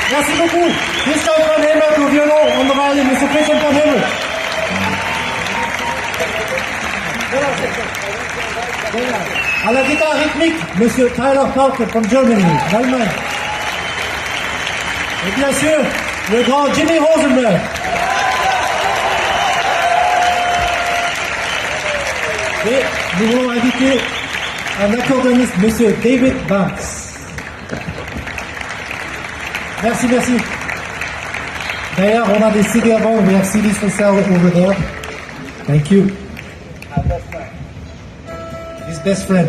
Merci beaucoup. Christian von Hemerrt au violon, on aura M. Christian von Hemerrt. À la guitare rythmique, M. Tyler Parker from Germany, d'Allemagne. Et bien sûr, le grand Jimmy Rosenberg. Et nous voulons inviter un accordéoniste, M. David Banks. Merci, merci. D'ailleurs, on a des CD avant, we have CDs for sale over there. Thank you. His best friend.